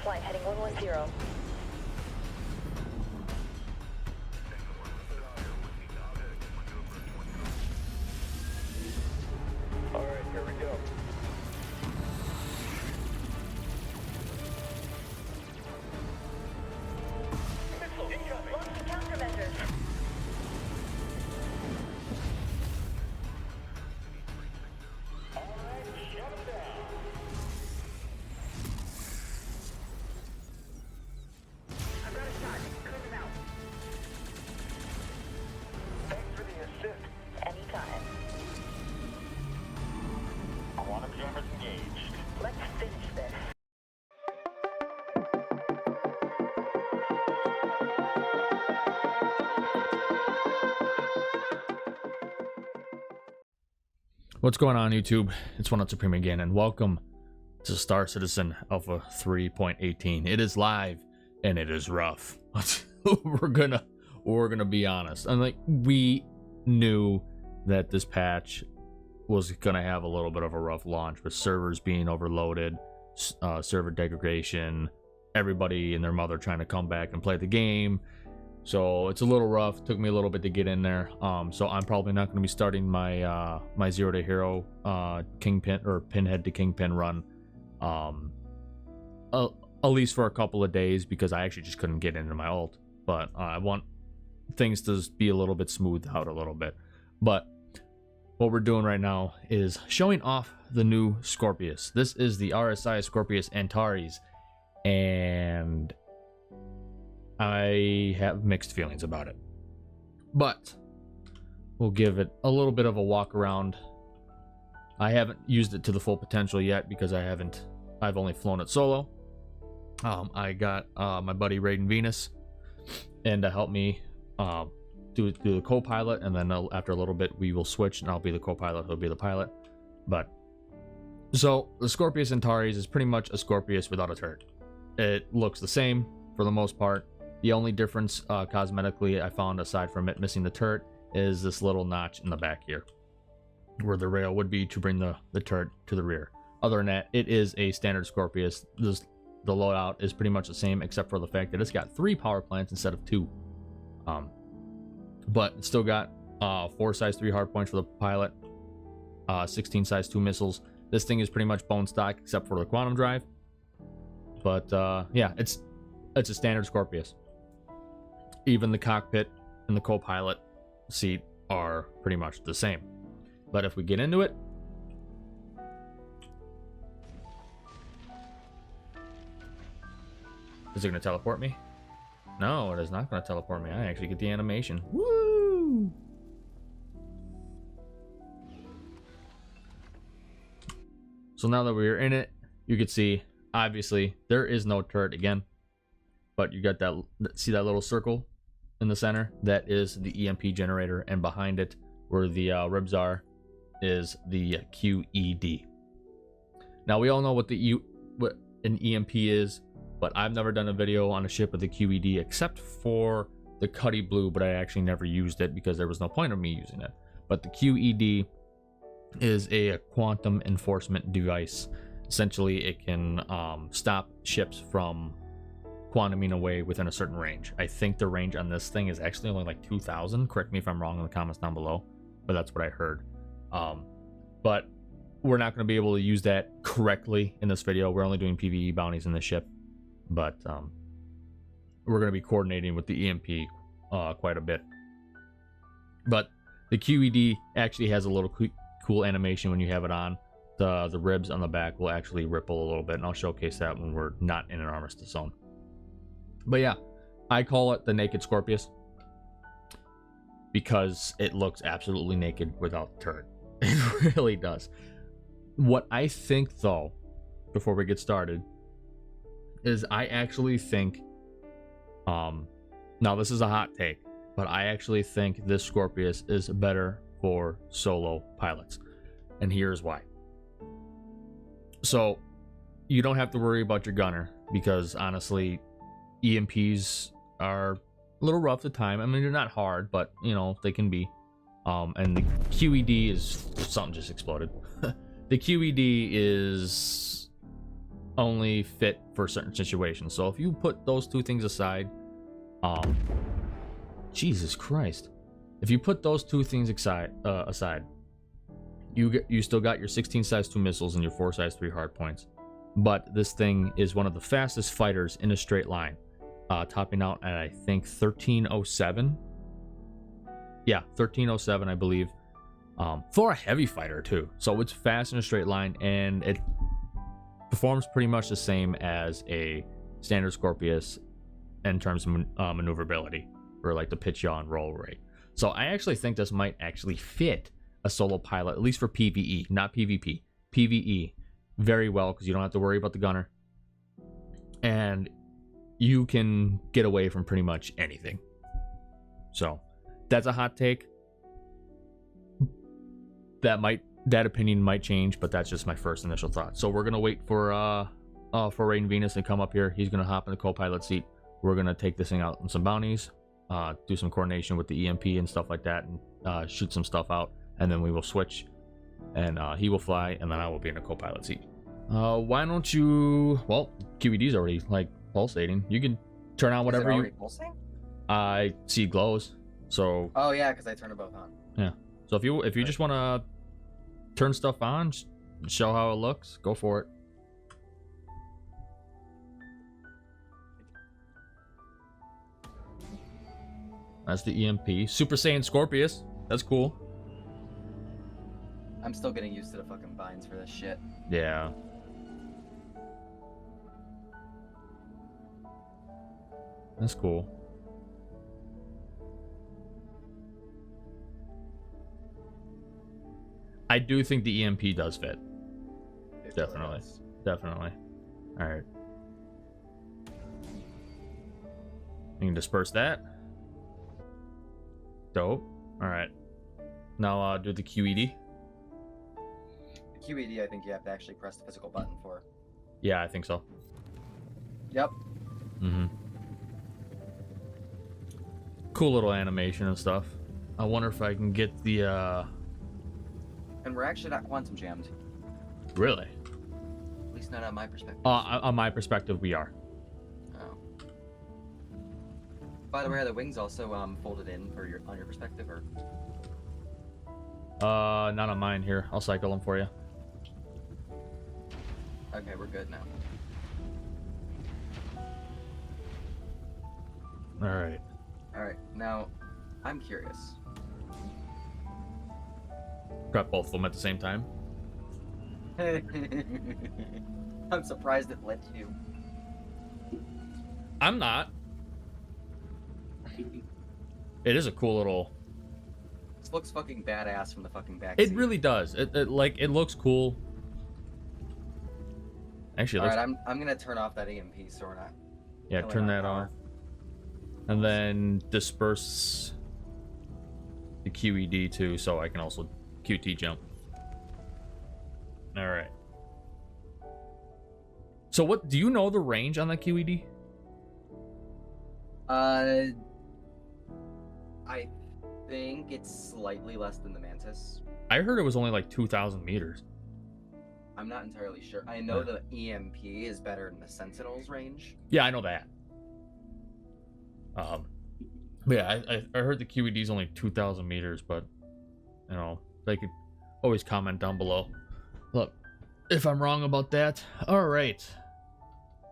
flight heading 110. Alright, here we go. Missile incoming. Launching countermeasures. Alright, shut him down. I've got a shot. Clear them out. Thanks for the assist. Anytime. Quantum jammers engaged. Let's finish this. What's going on, YouTube? It's One Out Supreme again, and welcome to Star Citizen Alpha 3.18. It is live and it is rough. we're gonna be honest. And like, we knew that this patch was gonna have a little bit of a rough launch with servers being overloaded, server degradation, everybody and their mother trying to come back and play the game. So it's a little rough. Took me a little bit to get in there. So I'm probably not going to be starting my my Zero to Hero Kingpin or Pinhead to Kingpin run, at least for a couple of days, because I actually just couldn't get into my ult. But I want things to be a little bit smoothed out a little bit. But what we're doing right now is showing off the new Scorpius. This is the RSI Scorpius Antares, and I have mixed feelings about it, but we'll give it a little bit of a walk around. I haven't used it to the full potential yet because I've only flown it solo. I got my buddy Raiden Venus and to help me do the co-pilot, and then after a little bit we will switch and I'll be the co-pilot, he'll be the pilot. But so the Scorpius Antares is pretty much a Scorpius without a turret. It looks the same for the most part. The only difference cosmetically I found, aside from it missing the turret, is this little notch in the back here, where the rail would be to bring the turret to the rear. Other than that, it is a standard Scorpius. The loadout is pretty much the same, except for the fact that it's got 3 power plants instead of 2. But it's still got 4 size 3 hardpoints for the pilot, 16 size 2 missiles. This thing is pretty much bone stock except for the quantum drive. But yeah, it's a standard Scorpius. Even the cockpit and the co-pilot seat are pretty much the same. But if we get into it, is it going to teleport me? No, it is not going to teleport me. I actually get the animation. Woo! So now that we're in it, you can see, obviously, there is no turret again. But you got that, see that little circle in the center? That is the EMP generator, and behind it, where the ribs are, is the QED. Now we all know what an EMP is, but I've never done a video on a ship with the QED except for the Cuddy Blue, but I actually never used it because there was no point of me using it. But the QED is a quantum enforcement device. Essentially, it can stop ships from quantuming away within a certain range. I think the range on this thing is actually only like 2,000. Correct me if I'm wrong in the comments down below, but that's what I heard. But we're not going to be able to use that correctly in this video. We're only doing PvE bounties in the ship, but we're going to be coordinating with the EMP quite a bit. But the QED actually has a little cool animation when you have it on. The ribs on the back will actually ripple a little bit, and I'll showcase that when we're not in an armistice zone. But yeah, I call it the Naked Scorpius because it looks absolutely naked without the turret. It really does. What I think, though, before we get started, is I actually think, now this is a hot take, but I actually think this Scorpius is better for solo pilots. And here's why. So, you don't have to worry about your gunner, because honestly, EMPs are a little rough at the time. I mean, they're not hard, but you know, they can be. And the QED is, something just exploded. The QED is only fit for certain situations. So if you put those two things aside, Jesus Christ, if you put those two things aside, you still got your 16 size 2 missiles and your 4 size 3 hard points. But this thing is one of the fastest fighters in a straight line, topping out at I think 1307. Yeah, 1307 I believe, for a heavy fighter too. So it's fast in a straight line, and it performs pretty much the same as a standard Scorpius in terms of maneuverability for like the pitch yaw and roll rate. So I actually think this might actually fit a solo pilot, at least for PvE, not PvP. PvE very well, because you don't have to worry about the gunner, and you can get away from pretty much anything. So that's a hot take. That opinion might change, but that's just my first initial thought. So we're gonna wait for Raiden Venus to come up here. He's gonna hop in the co-pilot seat. We're gonna take this thing out on some bounties, do some coordination with the EMP and stuff like that, and shoot some stuff out, and then we will switch, and he will fly, and then I will be in a co-pilot seat. Why don't you? Well, QED's already like pulsating. You can turn on whatever you. Pulsing? I see glows. So. Oh yeah, because I turned them both on. Yeah. So if you just want to turn stuff on, show how it looks, go for it. That's the EMP. Super Saiyan Scorpius. That's cool. I'm still getting used to the fucking binds for this shit. Yeah. That's cool. I do think the EMP does fit. Definitely. Definitely. Alright. You can disperse that. Dope. Alright. Now do the QED. The QED, I think you have to actually press the physical button for. Yeah, I think so. Yep. Mm-hmm. Cool little animation and stuff. I wonder if I can get the And we're actually not quantum jammed. Really? At least not on my perspective. On my perspective, we are. Oh. By the way, are the wings also folded in for on your perspective, or? Not on mine here. I'll cycle them for you. Okay, we're good now. Alright. Alright, now, I'm curious. Prep both of them at the same time. I'm surprised it let you. I'm not. It is a cool little... This looks fucking badass from the fucking back. It really does. It looks cool. Actually, alright, I'm gonna turn off that EMP so we're not... Yeah, turn that off. And then disperse the QED too, so I can also QT jump. All right. So what do you know the range on the QED? I think it's slightly less than the Mantis. I heard it was only like 2,000 meters. I'm not entirely sure. I know the EMP is better than the Sentinel's range. Yeah, I know that. But yeah, I heard the QED is only 2,000 meters, but you know, they could always comment down below. Look, if I'm wrong about that. All right.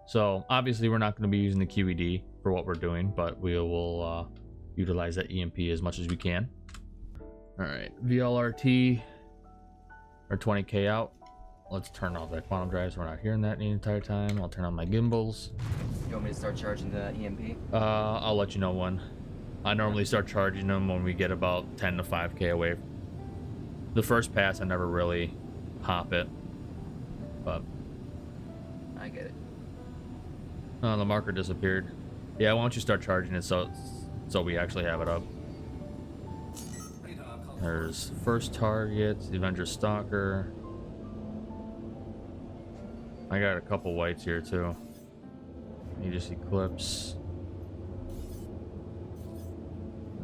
So obviously we're not going to be using the QED for what we're doing, but we will utilize that EMP as much as we can. All right, VLRT or 20K out. Let's turn off that quantum drive so we're not hearing that the entire time. I'll turn on my gimbals. You want me to start charging the EMP? I'll let you know when. I normally start charging them when we get about 10 to 5K away. The first pass, I never really hop it, but I get it. oh, the marker disappeared. Yeah, why don't you start charging it so we actually have it up. There's first target, the Avenger Stalker. I got a couple whites here too. Aegis Eclipse.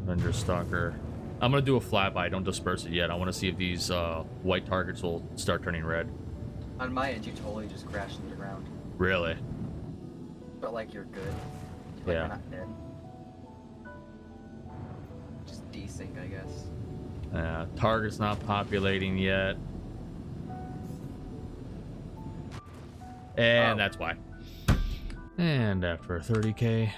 Avenger Stalker. I'm gonna do a flyby, don't disperse it yet. I want to see if these white targets will start turning red. On my end, you totally just crashed into the ground. Really? But like you're good. Like Yeah. you're not dead. Just desync, I guess. Target's not populating yet. And Oh. that's why. And after 30k,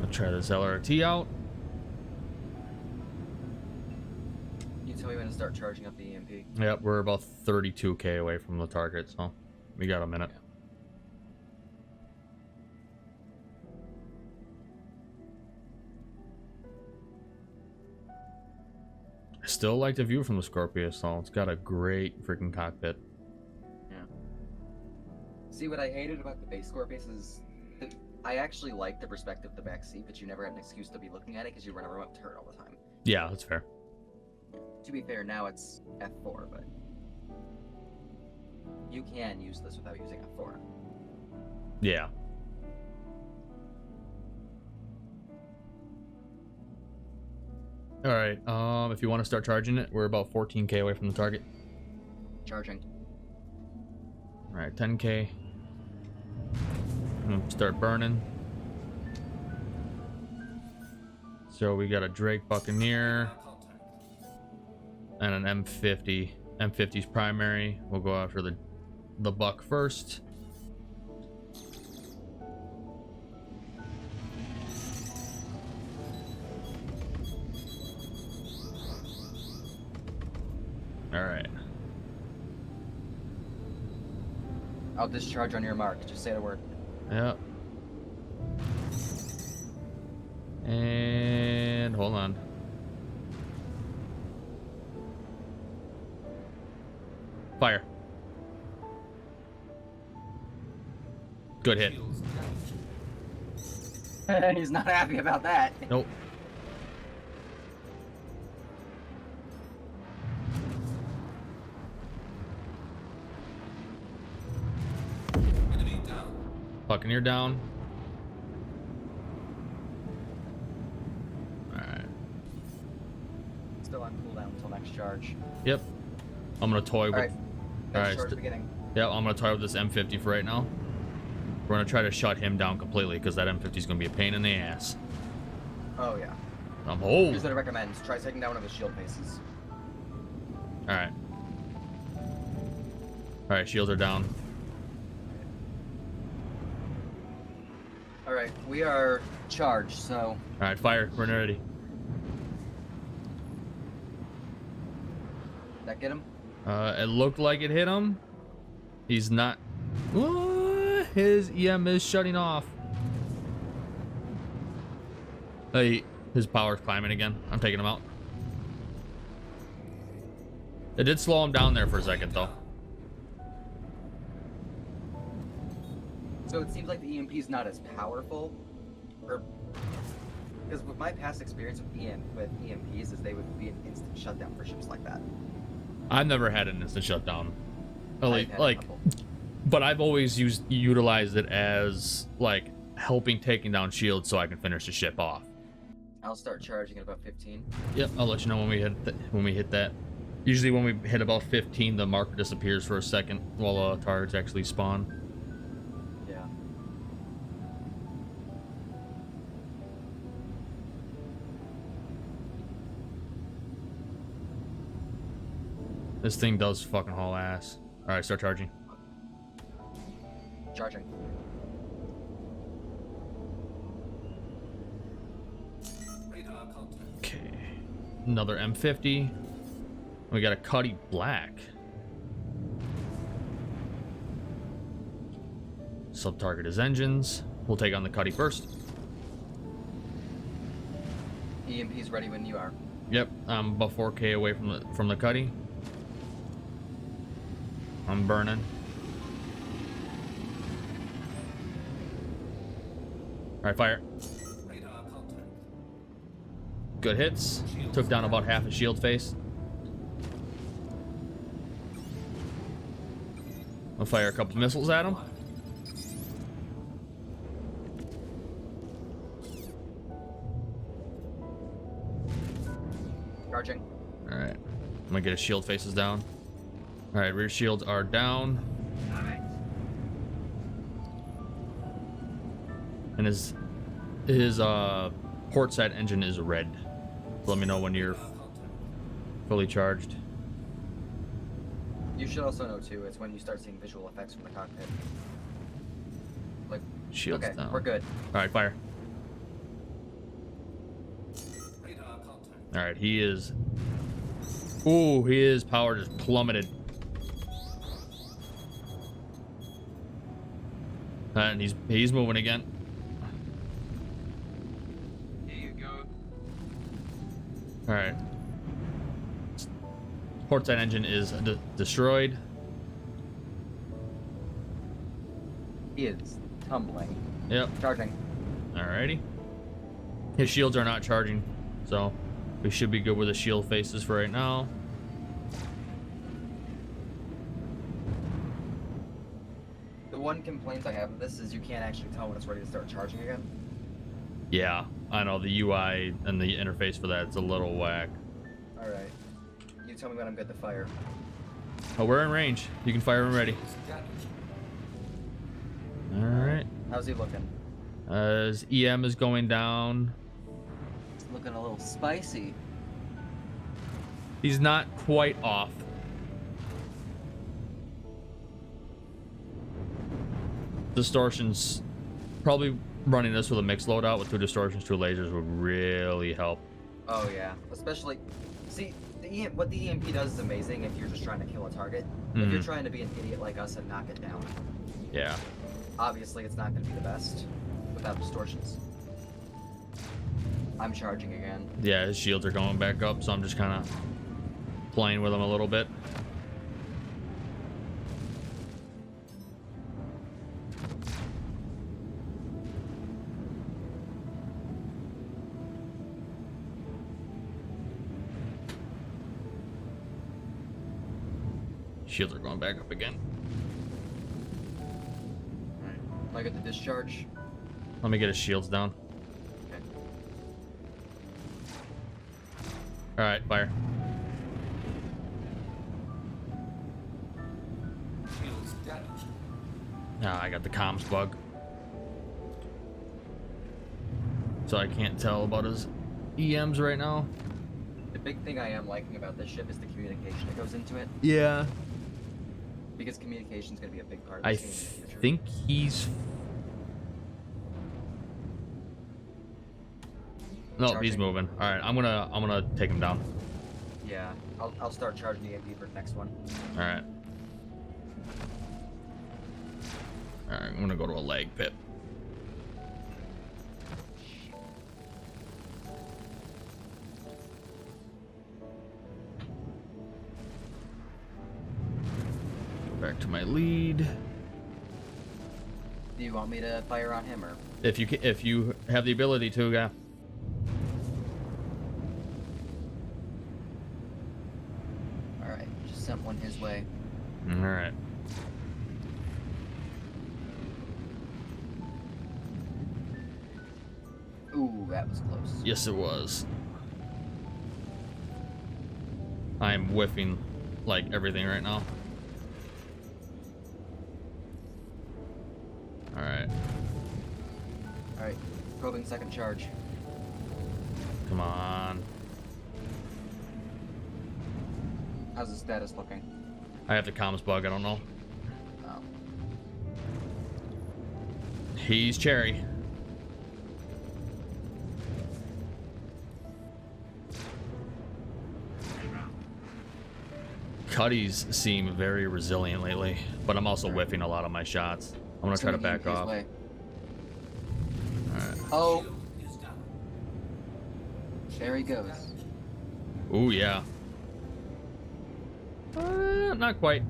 I'll try this LRT out. You tell me when to start charging up the EMP. Yep, we're about 32k away from the target, so we got a minute. Yeah. I still like the view from the Scorpius, so it's got a great freaking cockpit. See, what I hated about the base Scorpius is that I actually liked the perspective of the back seat, but you never had an excuse to be looking at it because you run a remote turret all the time. Yeah, that's fair. To be fair, now it's F4, but you can use this without using F4. Yeah. All right. If you want to start charging it, we're about 14k away from the target. Charging. All right, 10k. Start burning. So we got a Drake Buccaneer and an M50. M50's primary. We'll go after the buck first. All right. I'll discharge on your mark. Just say the word. Yep. And hold on. Fire. Good hit. He's not happy about that. Nope. Buccaneer down. Alright. Still on cooldown until next charge. Yep. I'm gonna toy with. Alright. Next Alright, charge beginning. Yep, I'm gonna toy with this M50 for right now. We're gonna try to shut him down completely because that M50 is gonna be a pain in the ass. Oh, yeah. Oh. Here's what I recommend. Try taking down one of his shield faces. Alright. Alright, shields are down. Alright, we are charged, so... Alright, fire. We're ready. That get him? It looked like it hit him. He's not. His EM is shutting off. Hey, his power's climbing again. I'm taking him out. It did slow him down there for a second, though. So it seems like the EMP's not as powerful, or because with my past experience with EMPs is they would be an instant shutdown for ships like that. I've never had an instant shutdown. I've had a couple. But I've always utilized it as like helping taking down shields so I can finish the ship off. I'll start charging at about 15. Yep, I'll let you know when we hit that. Usually when we hit about 15, the marker disappears for a second while targets actually spawn. Yeah. This thing does fucking haul ass. All right, start charging. Charging. Okay, another M50. We got a Cuddy Black. Sub-target is engines. We'll take on the Cuddy first. EMP's ready when you are. Yep, I'm about 4k away from the Cuddy. I'm burning. All right, fire. Good hits. Took down about half a shield face. I'll fire a couple missiles at him. Charging. All right, I'm gonna get his shield faces down. All right, rear shields are down. And his port side engine is red. Let me know when you're fully charged. You should also know too, it's when you start seeing visual effects from the cockpit. Like, Shields okay, down. we're good. All right, fire. All right, he is. Ooh, his power just plummeted. And he's moving again. Here you go. All right. Port side engine is destroyed. He is tumbling. Yep. Charging. Alrighty. His shields are not charging, so we should be good with the shield faces for right now. The one complaint I have of this is you can't actually tell when it's ready to start charging again. Yeah, I know the UI and the interface for that is a little whack. Alright. You tell me when I'm good to fire. Oh, we're in range. You can fire when ready. Alright. How's he looking? His EM is going down. He's looking a little spicy. He's not quite off. Distortions. Probably running this with a mixed loadout with 2 distortions, 2 lasers would really help. Oh yeah. Especially, see, what the EMP does is amazing if you're just trying to kill a target. If you're trying to be an idiot like us and knock it down. Yeah. Obviously, it's not going to be the best without distortions. I'm charging again. Yeah, his shields are going back up, so I'm just kind of playing with him a little bit. Shields are going back up again. Alright. I get the discharge. Let me get his shields down. Okay. All right, fire. Ah, I got the comms bug, so I can't tell about his EMs right now. The big thing I am liking about this ship is the communication that goes into it. Yeah. Because communication is going to be a big part of I this game in the future. think he's. No, he's Charging. moving. All right, I'm gonna take him down. Yeah, I'll start charging the EMP for the next one. All right. All right, I'm gonna go to a lag pit. Go back to my lead. Do you want me to fire on him or? If you have the ability to, yeah. All right, just sent one his way. All right. Ooh, that was close. Yes, it was. I'm whiffing like everything right now. All right. All right, probing second charge. Come on. How's the status looking? I have the comms bug. I don't know. Oh. He's cherry. Cuddies seem very resilient lately, but I'm also whiffing a lot of my shots. I'm gonna try to back off. Way. Alright. Oh. There he goes. Ooh, yeah. Not quite.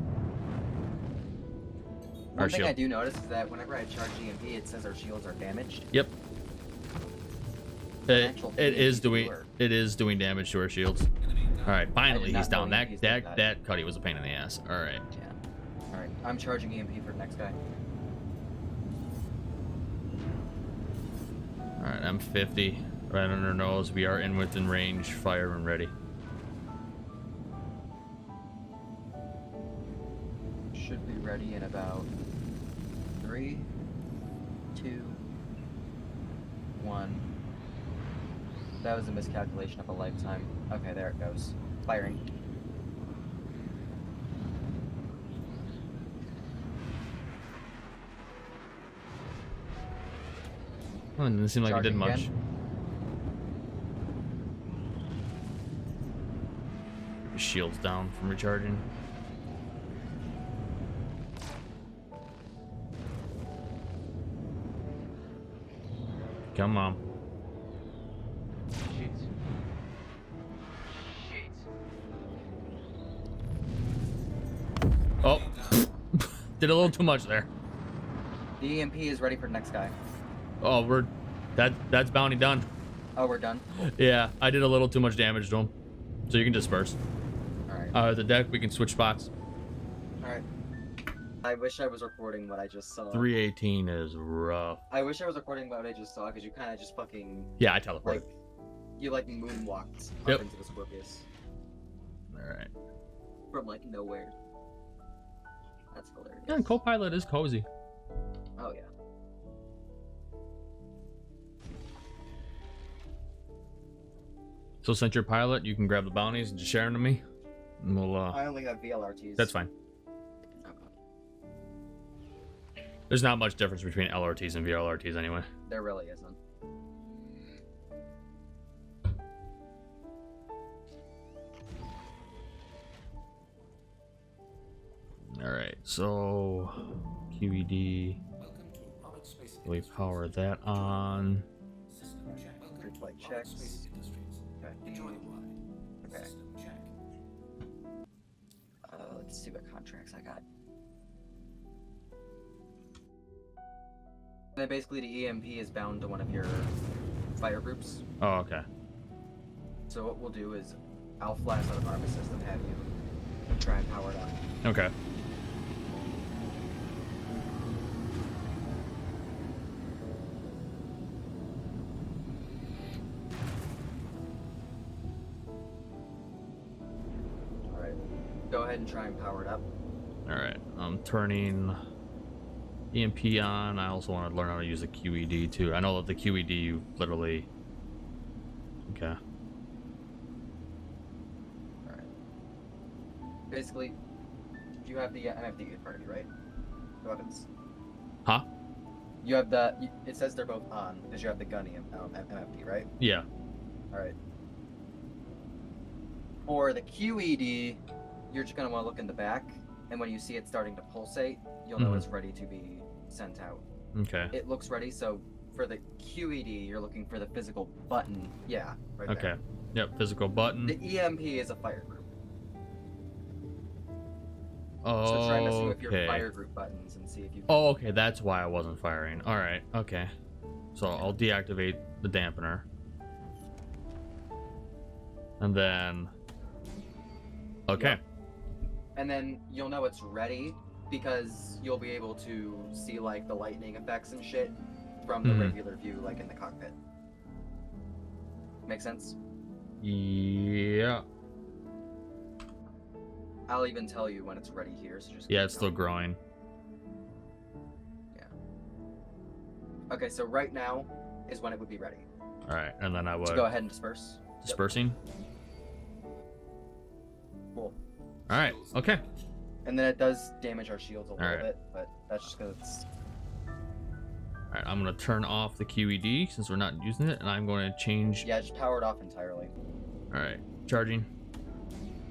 Our One thing I shield. do notice is that whenever I charge EMP, it says our shields are damaged. Yep. Actual It is EMP doing viewer. damage to our shields. All right, finally not he's down. know That EMPs did that Cuddy was a pain in the ass. All right. Yeah. All right, I'm charging EMP for the next guy. All right, I'm 50. Right on her nose. We are in within range. Fire and ready. ready in about 3, 2, 1. That was a miscalculation of a lifetime. Okay, there it goes. Firing. Oh, it didn't seem like it did Charging much. again. Shield's down from recharging. Come on. Shit. Oh, did a little too much there. The EMP is ready for the next guy. Oh, that's bounty done. Oh, we're done? Yeah, I did a little too much damage to him. So you can disperse. Alright. The deck, we can switch spots. Alright. I wish I was recording what I just saw. 318 is rough. I wish I was recording what I just saw, because you kind of just fucking, Yeah, I teleported. like, you, like, moonwalked up Yep. into the Scorpius. Alright. From, like, nowhere. That's hilarious. Yeah, and co-pilot is cozy. Oh, yeah. So since you're pilot, you can grab the bounties and just share them to me. And we'll, I only have VLRTs. that's fine. Okay. There's not much difference between LRTs and VLRTs anyway. There really isn't. Alright, so QED, we power that on. Pre-flight checks. Okay. Okay. Let's see what contracts I got. Then basically the EMP is bound to one of your fire groups. Oh, okay. So what we'll do is I'll fly us out of armor system, have you try and power it up. Okay. Alright. Go ahead and try and power it up. Alright, I'm turning EMP on. I also want to learn how to use a QED too. I know that the QED you literally... Okay. Alright. Basically, you have the MFD in front of you, right? The weapons? Huh? You have the... It says they're both on, because you have the gun MFD, right? Yeah. Alright. For the QED, you're just going to want to look in the back, and when you see it starting to pulsate, you'll know it's ready to be sent out. Okay. It looks ready, so for the QED, you're looking for the physical button. Yeah, right Okay. there. Yep, physical button. The EMP is a fire group. Oh, So try messing with your fire group buttons and see if you can... Oh, okay, that's why I wasn't firing. Alright, okay. So I'll deactivate the dampener. And then... Okay. Yep. And then you'll know it's ready because you'll be able to see like the lightning effects and shit from the regular view, like in the cockpit. Make sense? Yeah. I'll even tell you when it's ready here, so just... Yeah, it's still growing. Yeah. Okay, so right now is when it would be ready. Alright, and then I would... So go ahead and disperse. Dispersing? Cool. Alright, okay. And then it does damage our shields a little Alright. bit, but that's just because it's... Alright, I'm going to turn off the QED since we're not using it, and I'm going to change... Yeah, just power it off entirely. Alright, charging.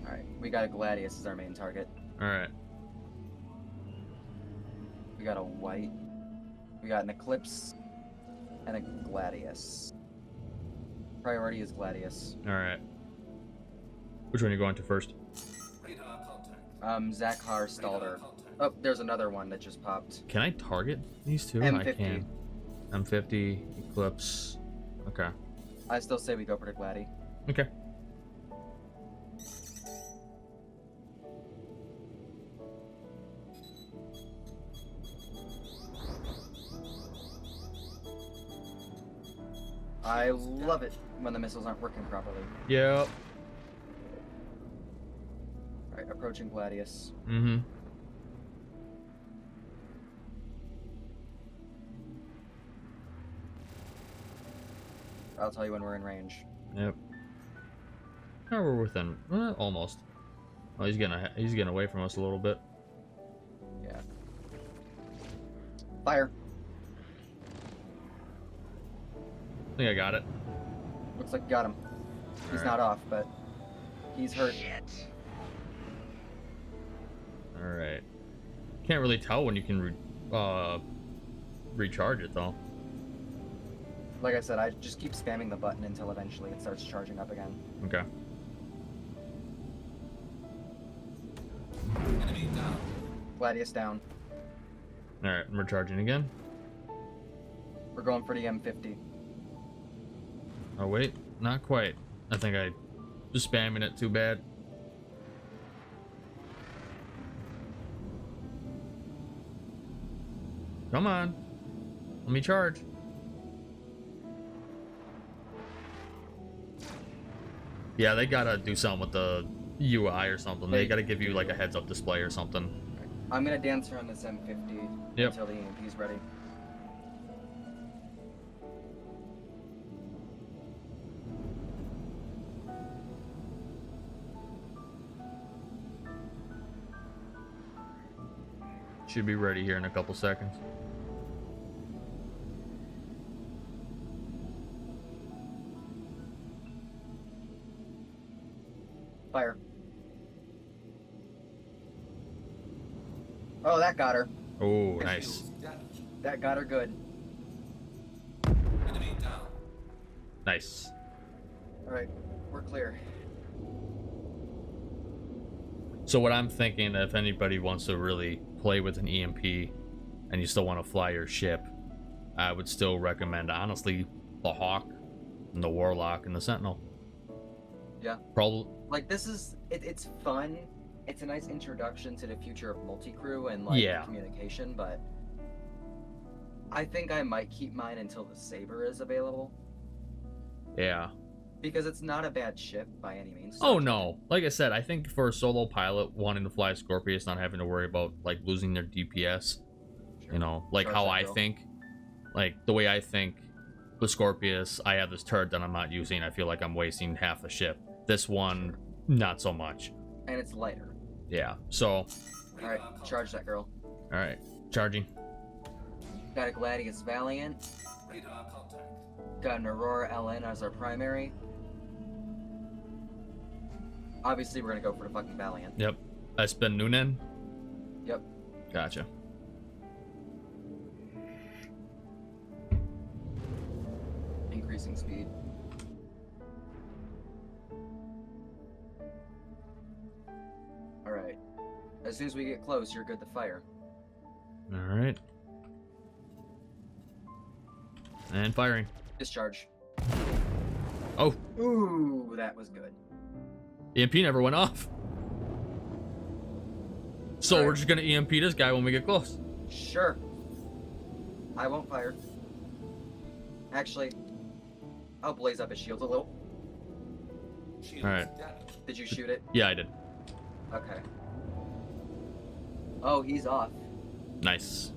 Alright, we got a Gladius as our main target. Alright. We got a white. We got an Eclipse and a Gladius. Priority is Gladius. Alright. Which one are you going to first? Zakhar Stalder. Oh, there's another one that just popped. Can I target these two? M50. I can. M50, Eclipse. Okay. I still say we go for the Gladi. Okay. I love it when the missiles aren't working properly. Yep. Alright, approaching Gladius. Mm-hmm. I'll tell you when we're in range. Yep. Oh, we're within almost. Oh, he's getting away from us a little bit. Yeah. Fire. I think I got it. Looks like you got him. He's Alright. not off, but he's hurt. All right. Can't really tell when you can recharge it though. Like I said, I just keep spamming the button until eventually it starts charging up again. Okay. Gladius down. All right, I'm recharging again. We're going for the M50. Oh wait, not quite. I think I was spamming it too bad. Come on, let me charge. Yeah, they gotta do something with the UI or something. They gotta give you like a heads-up display or something. I'm gonna dance around this M50 Yep. until the EMP's ready. Should be ready here in a couple seconds. Fire. Oh, that got her. Oh, nice. That got her good. Nice. Alright, we're clear. So what I'm thinking, if anybody wants to really play with an EMP and you still want to fly your ship, I would still recommend, honestly, the Hawk and the Warlock and the Sentinel. Yeah. Probably. Like, this is... it's fun. It's a nice introduction to the future of multi-crew and, like, Yeah. communication, but... I think I might keep mine until the Saber is available. Yeah. Because it's not a bad ship by any means. Oh, no. Like I said, I think for a solo pilot wanting to fly Scorpius, not having to worry about, like, losing their DPS, Sure. you know, like Charge how that I girl. think, like, the way I think with Scorpius, I have this turret that I'm not using. I feel like I'm wasting half the ship. This one, not so much. And it's lighter. Yeah. So, Alright, charge that girl. all right. Charging. Got a Gladius Valiant. Got an Aurora LN as our primary. Obviously, we're gonna go for the fucking Valiant. Yep. Espen Nunen. Yep. Gotcha. Increasing speed. Alright. As soon as we get close, you're good to fire. All right. And firing. Discharge. Oh, Ooh, that was good. EMP never went off. So All we're right. just gonna EMP this guy when we get close. Sure. I won't fire. Actually, I'll blaze up his shield a little. All right. Did you shoot it? Yeah, I did. Okay. Oh, he's off. Nice.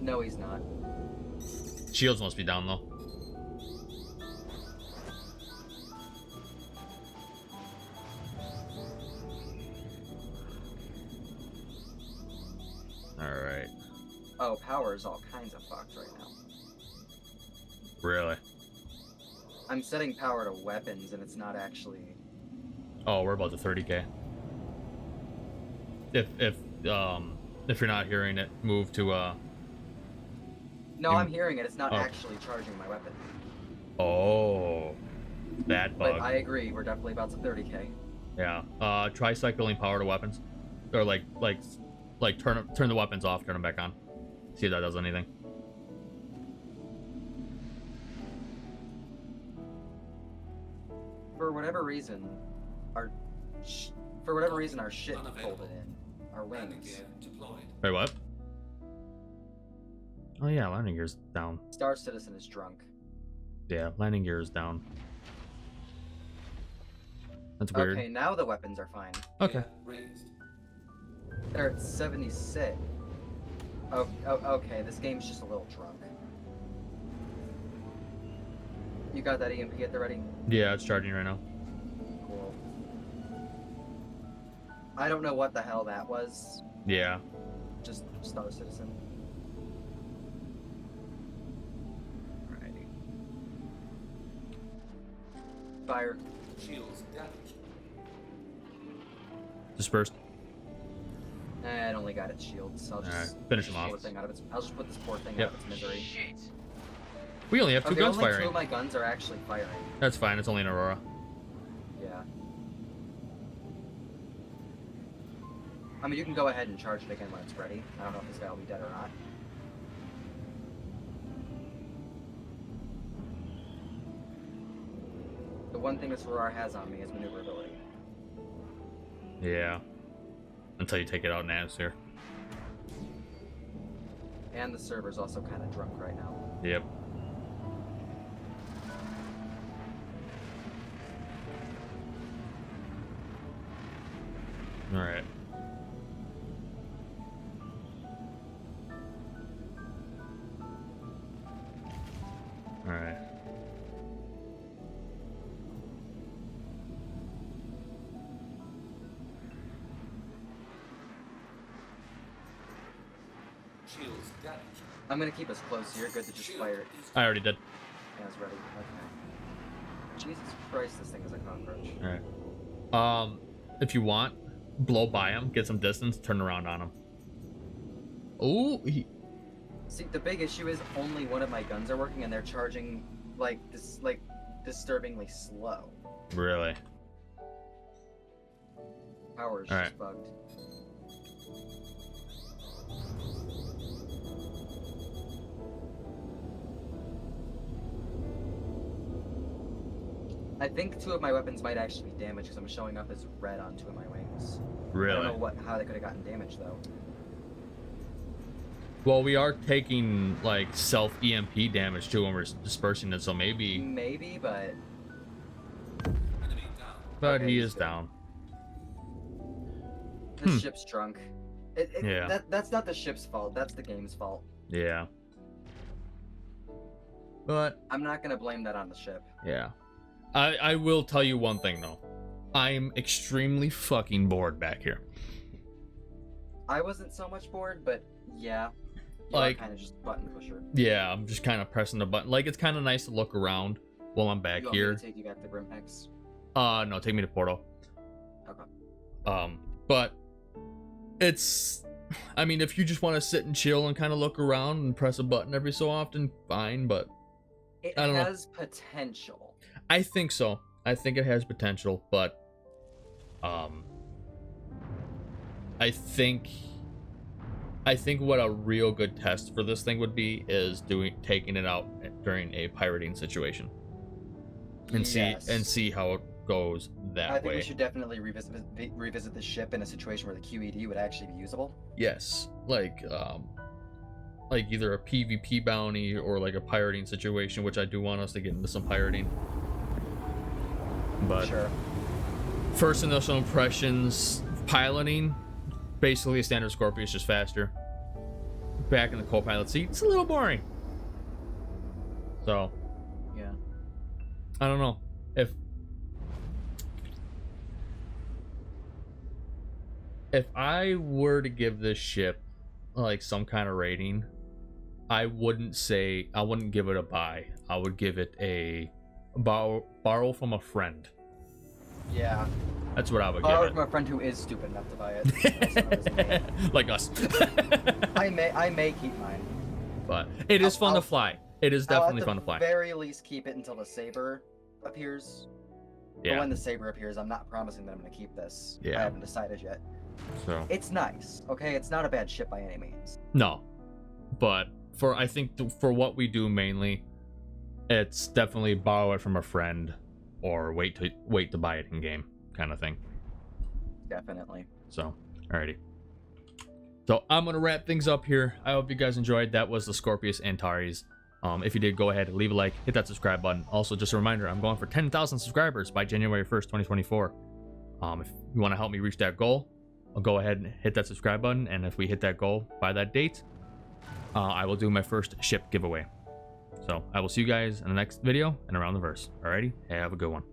No, he's not. Shields must be down though. All right. Oh, power is all kinds of fucked right now. Really? I'm setting power to weapons, and it's not actually. Oh, we're about to 30k. If you're not hearing it, move to No, You- I'm hearing it. It's not Oh. actually charging my weapon. Oh, that bug. But I agree. We're definitely about to 30k. Yeah. Try cycling power to weapons, or like turn the weapons off, turn them back on. See if that does anything. For whatever reason, our shit folded in. Our wings. Wait, what? Oh yeah, landing gear's down. Star Citizen is drunk. Yeah, landing gear is down. That's weird. Okay, now the weapons are fine. Okay. They're at 76. Oh, okay, this game's just a little drunk. You got that EMP at the ready? Yeah, it's charging right now. Cool. I don't know what the hell that was. Yeah. Just Star Citizen. Alrighty. Fire. Shields damaged. Dispersed. It only got its shields. I'll just Alright, finish him off. I'll just put this poor thing Yep. out of its misery. We only have two Okay, guns only firing. 2 of my guns are actually firing. That's fine. It's only an Aurora. Yeah. I mean, you can go ahead and charge it again when it's ready. I don't know if this guy will be dead or not. The one thing this Aurora has on me is maneuverability. Yeah. Until you take it out in atmosphere. And the server's also kind of drunk right now. Yep. All right. All right. Shields damaged. I'm gonna keep us close here. Good to just fire it I already did. as ready. Okay. Jesus Christ, this thing is a cockroach. All right. If you want, blow by him, get some distance, turn around on him. Oh, See, the big issue is only one of my guns are working, and they're charging like this, like disturbingly slow. really? Power's All just right. bugged. I think 2 of my weapons might actually be damaged because I'm showing up as red on 2 of my wings. I Really? don't know how they could have gotten damaged though. Well, we are taking like self EMP damage too when we're dispersing it, so maybe. Maybe, but Enemy down. But Okay, he he's is good. down. the ship's drunk. Yeah. That's not the ship's fault. That's the game's fault. Yeah. But I'm not gonna blame that on the ship. yeah, I will tell you one thing though. I'm extremely fucking bored back here. I wasn't so much bored, but yeah, Like- kind of just button pusher. Yeah, I'm just kind of pressing the button. Like, it's kind of nice to look around while I'm back You want me here. to take you back to Grimhex? No, take me to Porto. Okay. But it's, I mean, if you just want to sit and chill and kind of look around and press a button every so often, fine. But It I don't know. has potential. I think so. I think it has potential, but I think what a real good test for this thing would be is taking it out during a pirating situation and Yes. see how it goes that I think way. we should definitely revisit the ship in a situation where the QED would actually be usable. Yes, like either a PvP bounty or like a pirating situation, which I do want us to get into some pirating. But Sure. first initial impressions, piloting, basically a standard Scorpius, just faster. Back in the co-pilot seat, it's a little boring. So, Yeah. I don't know. If I were to give this ship like some kind of rating, I wouldn't give it a buy. I would give it a borrow from a friend. Yeah. That's what I would Borrowed give from a friend who is stupid enough to buy it. That's not his name. it. Like us. I may keep mine. But it is fun to I'll- fly. It is I'll definitely at fun the to fly. very least keep it until the saber appears. But Yeah. when the saber appears, I'm not promising that I'm going to keep this. Yeah. I haven't decided yet. So It's nice, okay? It's not a bad ship by any means. no, but I think for what we do mainly, it's definitely borrow it from a friend or wait to buy it in game kind of thing. Definitely. So, alrighty. So I'm gonna wrap things up here. I hope you guys enjoyed. That was the Scorpius Antares. If you did, go ahead, leave a like, hit that subscribe button. Also, just a reminder, I'm going for 10,000 subscribers by January 1st, 2024. If you want to help me reach that goal, I'll go ahead and hit that subscribe button. And if we hit that goal by that date, I will do my first ship giveaway. So I will see you guys in the next video and around the verse. Alrighty, have a good one.